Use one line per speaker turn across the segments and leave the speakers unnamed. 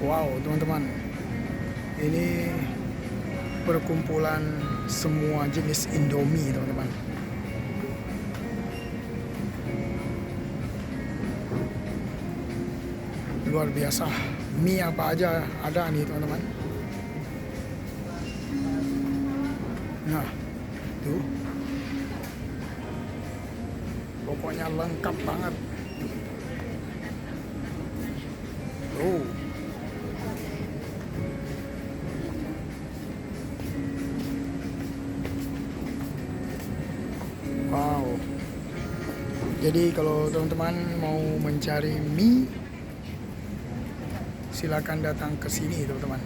Wow, teman-teman, ini perkumpulan semua jenis Indomie, teman-teman. Luar biasa, mie apa aja ada nih, teman-teman. Nah, tuh, pokoknya lengkap banget. Oh, wow. Jadi kalau teman-teman mau mencari mie, silakan datang ke sini, teman-teman.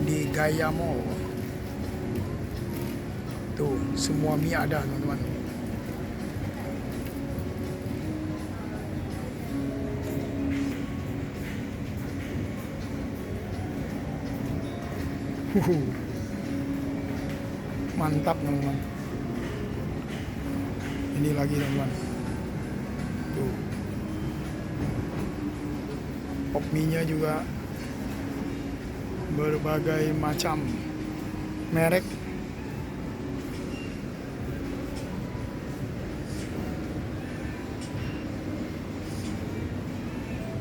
Di Gaya Mall. Tuh, semua mie ada, teman-teman. Mantap, teman-teman. Ini lagi, teman-teman. Tuh. Pop mie-nya juga berbagai macam merek.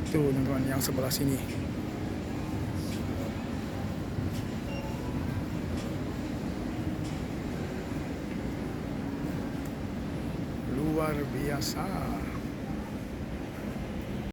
Tuh, teman-teman, yang sebelah sini. Luar biasa.